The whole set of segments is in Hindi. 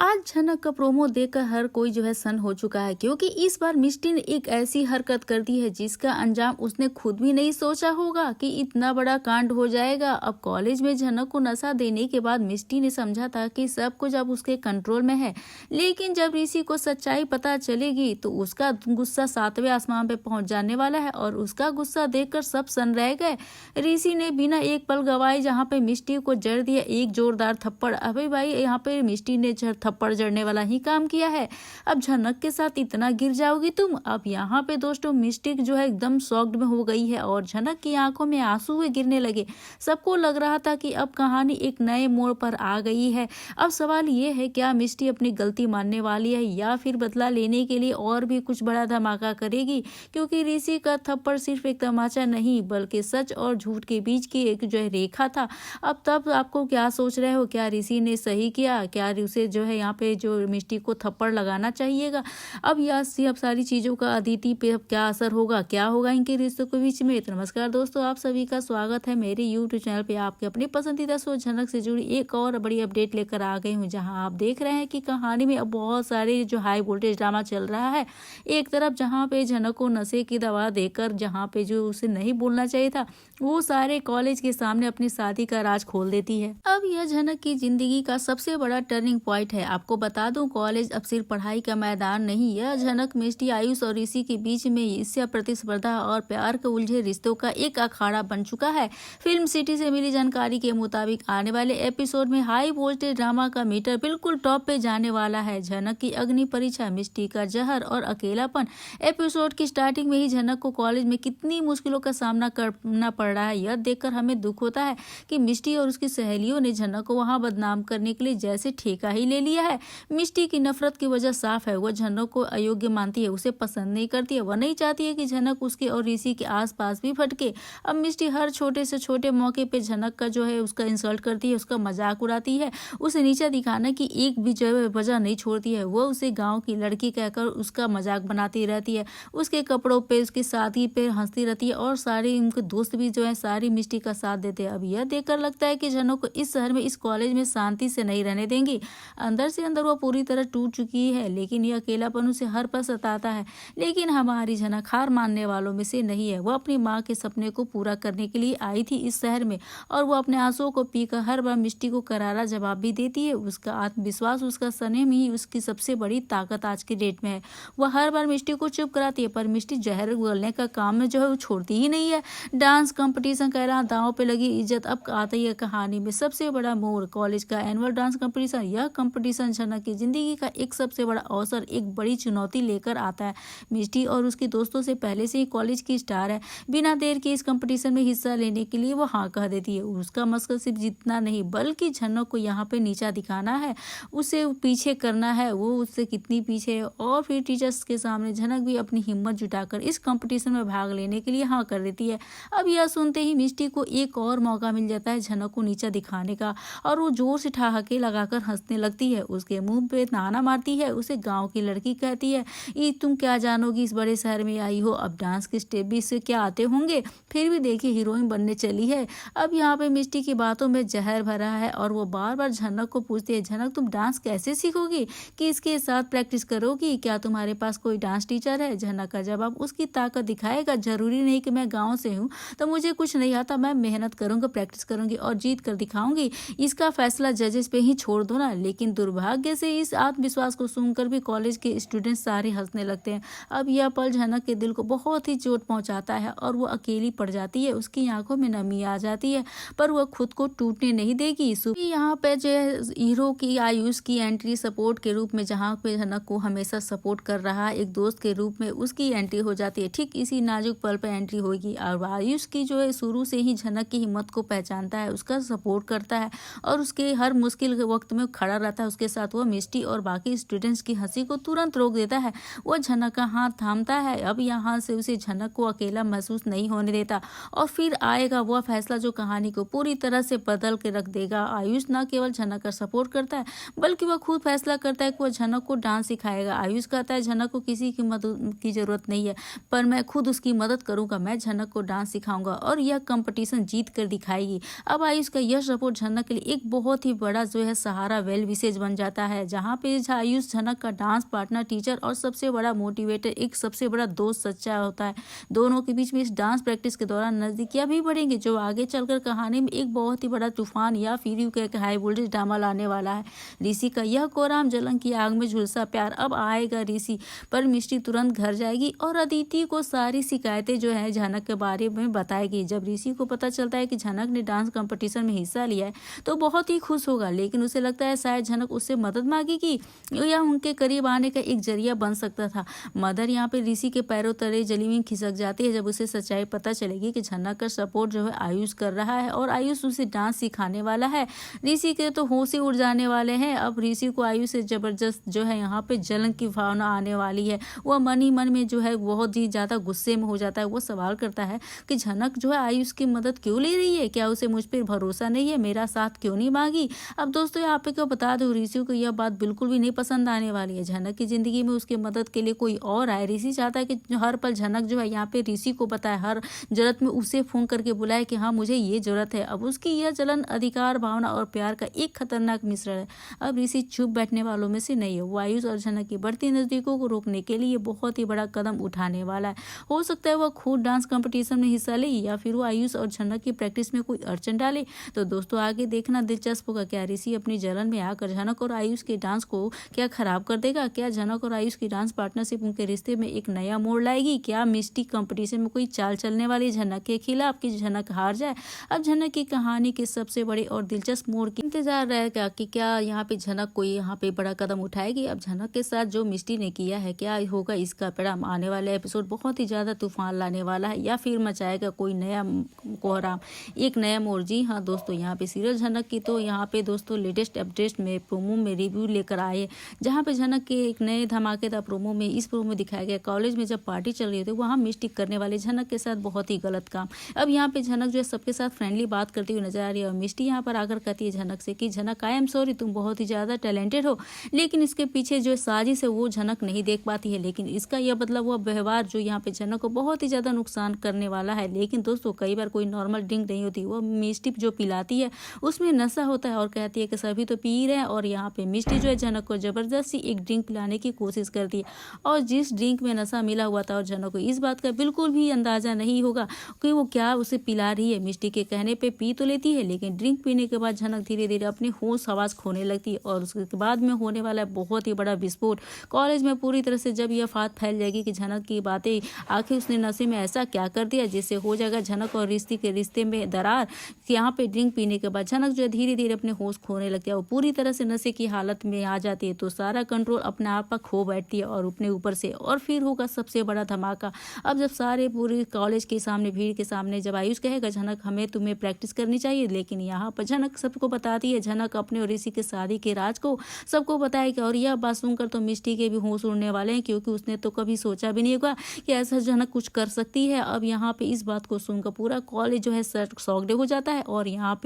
आज झनक का प्रोमो देखकर हर कोई सन्न हो चुका है, क्योंकि इस बार मिष्टी ने एक ऐसी हरकत कर दी है जिसका अंजाम उसने खुद भी नहीं सोचा होगा कि इतना बड़ा कांड हो जाएगा। अब कॉलेज में झनक को नशा देने के बाद मिष्टी ने समझा था कि सब कुछ अब उसके कंट्रोल में है, लेकिन जब ऋषि को सच्चाई पता चलेगी तो उसका गुस्सा 7वें आसमान पे पहुंच जाने वाला है और उसका गुस्सा देखकर सब सन्न रह गए। ऋषि ने बिना एक पल गवाए जहाँ पे मिष्टी को जड़ दिया एक जोरदार थप्पड़। अबे भाई, यहाँ पे मिष्टी ने थप्पड़ जड़ने वाला ही काम किया है। अब झनक के साथ इतना गिर जाओगी तुम। अब यहाँ पे दोस्तों मिष्टी एकदम शॉक्ड में हो गई है और झनक की आंखों में आंसू हुए गिरने लगे। सबको लग रहा था कि अब कहानी एक नए मोड़ पर आ गई है। अब सवाल ये है, क्या मिष्टी अपनी गलती मानने वाली है या फिर बदला लेने के लिए और भी कुछ बड़ा धमाका करेगी, क्योंकि ऋषि का थप्पड़ सिर्फ एक तमाचा नहीं बल्कि सच और झूठ के बीच की एक रेखा था। अब तब आपको क्या सोच रहे हो, क्या ऋषि ने सही किया, क्या उसे यहाँ पे मिष्टी को थप्पड़ लगाना चाहिएगा? अब अब सारी चीजों का अदिति पे अब क्या असर होगा, क्या होगा इनके रिश्तों के बीच में? तो नमस्कार दोस्तों, आप सभी का स्वागत है मेरे YouTube चैनल पे। आपके अपने पसंदीदा शो झनक से जुड़ी एक और बड़ी अपडेट लेकर आ गई हूँ, जहाँ आप देख रहे हैं कि कहानी में अब बहुत सारे हाई वोल्टेज ड्रामा चल रहा है। एक तरफ जहाँ पे झनक को नशे की दवा देकर जहाँ पे उसे नहीं बोलना चाहिए था, वो सारे कॉलेज के सामने अपनी शादी का राज खोल देती है। अब यह झनक की जिंदगी का सबसे बड़ा टर्निंग पॉइंट है। आपको बता दूं, कॉलेज अब सिर्फ पढ़ाई का मैदान नहीं, यह झनक मिष्टी, आयुष और ऋषि के बीच में ईर्ष्या, प्रतिस्पर्धा और प्यार के उलझे रिश्तों का एक अखाड़ा बन चुका है। फिल्म सिटी से मिली जानकारी के मुताबिक आने वाले एपिसोड में हाई वोल्टेज ड्रामा का मीटर बिल्कुल टॉप पे जाने वाला है। झनक की अग्नि परीक्षा, मिष्टी का जहर और अकेलापन। एपिसोड की स्टार्टिंग में ही झनक को कॉलेज में कितनी मुश्किलों का सामना करना पड़ रहा है, यह देखकर हमें दुख होता है कि मिष्टी और उसकी सहेलियों ने झनक को वहां बदनाम करने के लिए जैसे ठेका ही ले लिया है। मिष्टी की नफरत की वजह साफ है, वह झनक को अयोग्य मानती है, उसे पसंद नहीं करती है। वह नहीं चाहती है कि झनक उसके और ऋषि के आसपास भी भटके। अब मिष्टी हर छोटे से छोटे मौके पे झनक का उसका इंसल्ट करती है, उसका मजाक उड़ाती है, उसे नीचा दिखाने की एक भी वजह नहीं छोड़ती है। वह उसे गाँव की लड़की कहकर उसका मजाक बनाती रहती है, उसके कपड़ों पे, उसकी शादी पे हंसती रहती है और सारे उनके दोस्त भी सारी मिष्टी का साथ देते हैं। अब यह देखकर लगता है कि झनक को इस शहर में, इस कॉलेज में शांति से नहीं रहने देंगी। अंदर से अंदर वह पूरी तरह टूट चुकी है, लेकिन यह अकेलापन उसे हर पल सताता है। लेकिन हमारी झनक हार मानने वालों में से नहीं है। वह अपनी माँ के सपने को पूरा करने के लिए आई थी इस शहर में, और वो अपने आंसुओं को पीकर हर बार मिष्टी को करारा जवाब भी देती है। उसका आत्मविश्वास, उसका संयम ही उसकी सबसे बड़ी ताकत आज की डेट में है। वह हर बार मिष्टी को चुप कराती है, पर मिष्टी जहर उगलने का काम में वो छोड़ती ही नहीं है। डांस कंपटीशन कह रहा, दांव पे लगी इज्जत। अब आती है कहानी में सबसे बड़ा मोड़, कॉलेज का एनुअल डांस कंपटीशन। यह कंपटीशन झनक की जिंदगी का एक सबसे बड़ा अवसर, एक बड़ी चुनौती लेकर आता है। मिष्टी और उसके दोस्तों से पहले से ही कॉलेज की स्टार है। बिना देर के इस कंपटीशन में हिस्सा लेने के लिए वो हाँ कह देती है। उसका मकसद सिर्फ जीतना नहीं बल्कि झनक को यहाँ पे नीचा दिखाना है, उसे पीछे करना है। वो उससे कितनी पीछे है। और फिर टीचर्स के सामने झनक भी अपनी हिम्मत जुटाकर इस कंपटीशन में भाग लेने के लिए हाँ कर देती है। अब यह सुनते ही मिष्टी को एक और मौका मिल जाता है झनक को नीचा दिखाने का, और वो जोर से ठहाके लगाकर हंसने लगती है, उसके मुंह पे ताना मारती है, उसे गांव की लड़की कहती है, ये तुम क्या जानोगी, इस बड़े शहर में आई हो, अब डांस के स्टेप भी इससे क्या आते होंगे, फिर भी देखिए हीरोइन बनने चली है। अब यहाँ पे मिष्टी की बातों में जहर भरा है और वो बार बार झनक को पूछती है, झनक तुम डांस कैसे सीखोगी, कि इसके साथ प्रैक्टिस करोगी, क्या तुम्हारे पास कोई डांस टीचर है? झनक का जवाब उसकी ताकत दिखाएगा, जरूरी नहीं कि मैं गाँव से हूँ तो मुझे कुछ नहीं आता, मैं मेहनत करूंगा, प्रैक्टिस करूंगी और जीत कर दिखाऊंगी, इसका फैसला जजेस पे ही छोड़ दो ना। लेकिन दुर्भाग्य से इस आत्मविश्वास को सुनकर भी कॉलेज के स्टूडेंट सारे हंसने लगते हैं। अब यह पल झनक के दिल को बहुत ही चोट पहुंचाता है और वो अकेली पड़ जाती है, उसकी आंखों में नमी आ जाती है, पर वह खुद को टूटने नहीं देगी। यहाँ पे हीरो की आयुष की एंट्री सपोर्ट के रूप में, जहाँ पे झनक को हमेशा सपोर्ट कर रहा एक दोस्त के रूप में उसकी एंट्री हो जाती है। ठीक इसी नाजुक पल पर एंट्री होगी और आयुष की शुरू से ही झनक की हिम्मत को पहचानता है, उसका सपोर्ट करता है और उसके हर मुश्किल वक्त में खड़ा रहता है उसके साथ। वह मिष्टी और बाकी स्टूडेंट्स की हंसी को तुरंत रोक देता है, वो झनक का हाथ थामता है। अब यहाँ से उसे झनक को अकेला महसूस नहीं होने देता और फिर आएगा वह फैसला जो कहानी को पूरी तरह से बदल के रख देगा। आयुष न केवल झनक का सपोर्ट करता है बल्कि वह खुद फैसला करता है कि वह झनक को डांस सिखाएगा। आयुष कहता है झनक को किसी की मदद की जरूरत नहीं है, पर मैं खुद उसकी मदद करूंगा, मैं झनक को डांस सिखाऊंगा और यह कंपटीशन जीत कर दिखाएगी। अब आयुष का यह सपोर्ट झनक के लिए एक बहुत ही बड़ा सहारा, वेल विशेष बन बन जाता है, जहाँ पे आयुष झनक का डांस पार्टनर, टीचर और सबसे बड़ा मोटिवेटर, एक सबसे बड़ा दोस्त सच्चा होता है। दोनों के बीच में इस डांस प्रैक्टिस के दौरान नजदीकियां भी बढ़ेंगे, जो आगे चलकर कहानी में एक बहुत ही बड़ा तूफान या फिर यूं कह के हाई वोल्टेज ड्रामा लाने वाला है। ऋषि का यह कोराम जलन की आग में झुलसा प्यार अब आएगा ऋषि पर। मिष्टी तुरंत घर जाएगी और अदिति को सारी शिकायतें जो है झनक के बारे में बताएगी। जब ऋषि को पता चलता है कि झनक ने डांस कंपटीशन में हिस्सा लिया है तो बहुत ही खुश होगा, लेकिन उसे लगता है शायद झनक उससे मदद मांगेगी या उनके करीब आने का एक जरिया बन सकता था। मदर यहाँ पे ऋषि के पैरों तले जली हुई खिसक जाती है जब उसे सच्चाई पता चलेगी कि झनक का सपोर्ट जो है आयुष कर रहा है और आयुष उसे डांस सिखाने वाला है। ऋषि के तो होश ही उड़ जाने वाले हैं। अब ऋषि को आयुष से जबरदस्त जो है यहाँ पे जलन की भावना आने वाली है। वह मन ही मन में जो है बहुत ही ज्यादा गुस्से में हो जाता है। वो सवाल करता है कि झनक जो है आयुष की मदद क्यों ले रही है, क्या उसे मुझ पर भरोसा नहीं है, मेरा साथ क्यों नहीं मांगी। अब दोस्तों यहाँ पे क्यों बता दो, ऋषि को यह बात बिल्कुल भी नहीं पसंद आने वाली है। झनक की जिंदगी में उसकी मदद के लिए कोई और आए। ऋषि चाहता है कि हर पल झनक जो है यहाँ पे ऋषि को बताए, हर जरूरत में उसे फोन करके बुलाए कि हाँ मुझे ये जरूरत है। अब उसकी यह जलन अधिकार भावना और प्यार का एक खतरनाक मिश्रण है। अब ऋषि चुप बैठने वालों में से नहीं है। वो आयुष और झनक की बढ़ती नजदीकों को रोकने के लिए बहुत ही बड़ा कदम उठाने वाला है। हो सकता है वह खुद डांस कंपटीशन में हिस्सा ले या फिर वो आयुष और झनक की प्रैक्टिस में कोई अड़चन डाले। तो दोस्तों आगे देखना दिलचस्प होगा, क्या ऋषि अपनी जलन में आकर झनक और आयुष के डांस को क्या खराब कर देगा। क्या झनक और आयुष की डांस पार्टनरशिप उनके रिश्ते में एक नया मोड़ लाएगी। क्या मिष्टी कंपटीशन में कोई चाल चलने वाली झनक के खिलाफ कि झनक हार जाए। अब झनक की कहानी के सबसे बड़े और दिलचस्प मोड़ की इंतजार रहेगा कि क्या यहाँ पे झनक कोई यहाँ पे बड़ा कदम उठाएगी। अब झनक के साथ जो मिष्टी ने किया है क्या होगा इसका परिणाम। आने वाले एपिसोड बहुत ही ज्यादा तूफान लाने वाला है या फिर मचाएगा कोई नया कोहराम, एक नया मोड़। जी हाँ दोस्तों, यहाँ पे सीरियल झनक की तो यहाँ पे दोस्तों लेटेस्ट अपडेट में प्रोमो में रिव्यू लेकर आए, जहाँ पे झनक के एक नए धमाकेदार प्रोमो में इस प्रोमो में दिखाया गया कॉलेज में जब पार्टी चल रही थी वहाँ मिस्टी करने वाले झनक के साथ बहुत ही गलत काम। अब यहाँ पे झनक जो है सबके साथ फ्रेंडली बात करती हुई नजर आ रही है और मिष्टी यहाँ पर आकर कहती है झनक से कि झनक आई एम सॉरी, तुम बहुत ही ज्यादा टैलेंटेड हो, लेकिन इसके पीछे जो साजिश है वो झनक नहीं देख पाती है। लेकिन इसका यह बदला हुआ व्यवहार जो यहाँ पे झनक को बहुत ही ज्यादा नुकसान करने वाला है। लेकिन दोस्तों कई बार कोई नॉर्मल ड्रिंक नहीं होती, वो मिष्टी जो पिलाती है उसमें नशा होता है और कहती है कि सभी तो पी रहे हैं। और यहाँ पे मिष्टी जो है झनक को जबरदस्ती एक ड्रिंक पिलाने की कोशिश करती है और जिस ड्रिंक में नशा मिला हुआ था और झनक को इस बात का बिल्कुल भी अंदाजा नहीं होगा कि वो क्या उसे पिला रही है। मिष्टी के कहने पे पी तो लेती है, लेकिन ड्रिंक पीने के बाद झनक धीरे धीरे अपने होश हवास खोने लगती है और उसके बाद में होने वाला बहुत ही बड़ा विस्फोट। कॉलेज में पूरी तरह से जब यह बात फैल जाएगी कि झनक की बातें आखिर उसने नशे में ऐसा क्या कर दिया जिससे हो जाएगा झनक और ऋषि के रिश्ते में दरार। यहाँ पे ड्रिंक पीने के बाद झनक जो है धीरे धीरे अपने होश खोने लगती है और पूरी तरह से नशे की हालत में आ जाती है, तो सारा कंट्रोल अपने आप पर खो बैठती है और अपने ऊपर से। और फिर होगा सबसे बड़ा धमाका। अब जब सारे पूरे कॉलेज के सामने भीड़ के सामने जब आयुष कहेगा झनक हमें तुम्हें प्रैक्टिस करनी चाहिए, लेकिन यहाँ पर झनक सबको बताती है, झनक अपने और ऋषि के शादी के राज को सबको बताएगा। और यह बात सुनकर तो मिष्टी के भी होश उड़ने वाले हैं, क्योंकि उसने तो कभी सोचा भी नहीं होगा कि ऐसा झनक कुछ कर सकती है। अब यहाँ पे इस बात को सुनकर पूरा कॉलेज जो है शॉक्ड हो जाता है और यहाँ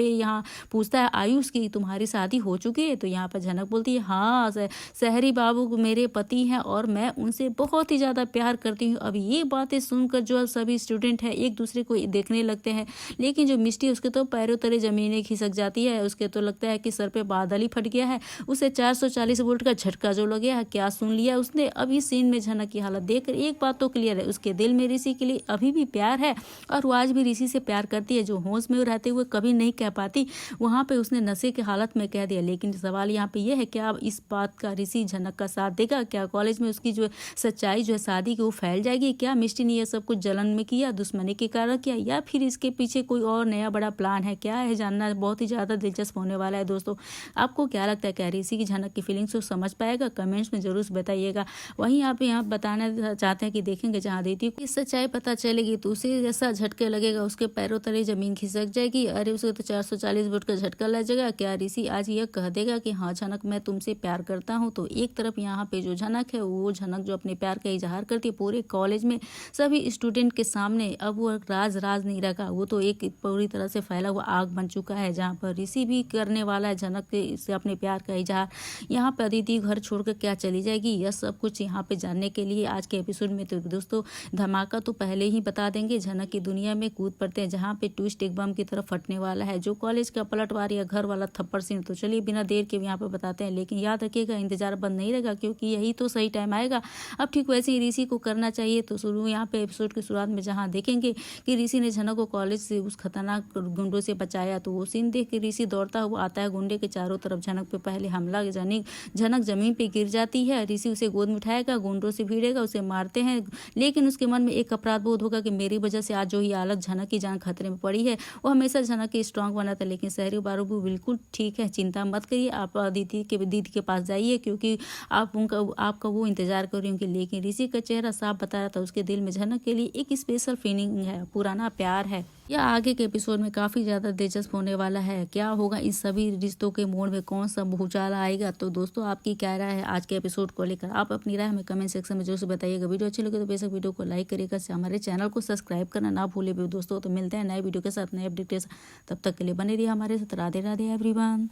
पूछता है आयुष की तुम्हारी शादी हो चुकी है। तो यहाँ पर झनक बोलती है हाँ, शहरी बाबू मेरे पति हैं और मैं उनसे बहुत ही ज्यादा प्यार करती हूँ। अब ये बातें सुनकर जो सभी स्टूडेंट हैं एक दूसरे को देखने लगते हैं, लेकिन जो मिष्टी उसके तो पैरों तले जमीनें खिसक जाती है। उसके तो लगता है कि सर पे बादल ही फट गया है, उसे 440 वोल्ट का झटका जो लग गया है। क्या सुन लिया उसने। अब इस सीन में झनक की हालत देखकर एक बात तो क्लियर है, उसके दिल में ऋषि के लिए अभी भी प्यार है और वो आज भी ऋषि से प्यार करती है, जो होश में रहते हुए कभी नहीं कह पाती। वहां पे उसने नशे की हालत में कह दिया। लेकिन सवाल यहाँ पे यह है कि अब इस बात का ऋषि झनक का साथ देगा। क्या कॉलेज में उसकी जो सच्चाई जो है शादी की वो फैल जाएगी। क्या मिष्टी ने यह सब कुछ जलन में किया, दुश्मनी के कारण किया, या फिर इसके पीछे कोई और नया बड़ा प्लान है। क्या है जानना बहुत ही ज्यादा दिलचस्प होने वाला है। दोस्तों आपको क्या लगता है, क्या ऋषि की झनक की फीलिंग्स को समझ पाएगा? कमेंट्स में जरूर बताइएगा। वहीं आप यहाँ बताना चाहते हैं कि देखेंगे जहाँ अदिति को सच्चाई पता चलेगी तो उसे जैसा झटके लगेगा, उसके पैरों तले जमीन खिसक जाएगी। अरे उसे तो 440 वोल्ट का झटका लग जाएगा। क्या ऋषि आज यह कह देगा कि हाँ झनक मैं तुमसे प्यार करता हूँ। तो एक तरफ यहाँ पे जो झनक है वो झनक जो अपने प्यार का इजहार करती है पूरे कॉलेज में सभी स्टूडेंट के सामने, अब वो राज नहीं रखा, वो तो एक पूरी तरह से फैला हुआ आग बन चुका है, जहाँ पर ऋषि भी करने वाला है झनक से अपने प्यार का इजहार। यहाँ पे अदिति घर छोड़कर क्या चली जाएगी, यह सब कुछ यहाँ पे जानने के लिए आज के एपिसोड में तो दोस्तों धमाका तो पहले ही बता देंगे। झनक की दुनिया में कूद पड़ते हैं, जहाँ पे ट्विस्ट एक बम की तरफ फटने वाला है, जो कॉलेज का पलटवार या घर वाला थप्पड़ सीन। तो चलिए बिना देर के यहाँ यहाँ पर बताते हैं। लेकिन याद रखिएगा इंतजार बंद नहीं रहेगा, क्योंकि यही तो सही टाइम आएगा। अब ठीक वैसे ही ऋषि को करना चाहिए। तो शुरू यहाँ पे एपिसोड की शुरुआत में जहाँ देखेंगे कि ऋषि ने झनक को कॉलेज से उस खतरनाक गुंडों से बचाया, तो वो सीन देख के ऋषि दौड़ता हुआ आता है गुंडे के चारों तरफ। झनक पे पहले हमला, झनक जमीन पे गिर जाती है। ऋषि उसे गोद में उठाएगा, गुंडों से भिड़ेगा, उसे मारते हैं। लेकिन उसके मन में एक अपराध बोध होगा कि मेरी वजह से आज जो ही हालत झनक की जान खतरे में पड़ी है। वो हमेशा झनक की स्ट्रांग बना था। लेकिन शहरी बारू भी बिल्कुल ठीक है, चिंता मत करिए, आप दीदी के पास जाइए, क्योंकि आपका वो इंतजार कर रही होंगी। लेकिन ऋषि का चेहरा साफ बता रहा था उसके दिल में झनक के लिए एक स्पेशल फीलिंग है, पुराना प्यार है। यह आगे के एपिसोड में काफी ज्यादा दिलचस्प होने वाला है। क्या होगा इस सभी रिश्तों के मोड़ में, कौन सा भूचाल आएगा? तो दोस्तों आपकी क्या राय है आज के एपिसोड को लेकर? आप अपनी राय हमें कमेंट सेक्शन में जरूर से बताइएगा। वीडियो अच्छी लगे तो बेशक वीडियो को लाइक करिएगा, हमारे चैनल को सब्सक्राइब करना ना भूले भी दोस्तों। तो मिलते हैं नए वीडियो के साथ, नए अपडेट के साथ। तब तक के लिए बने रहिए हमारे साथ। राधे राधे एवरीवन।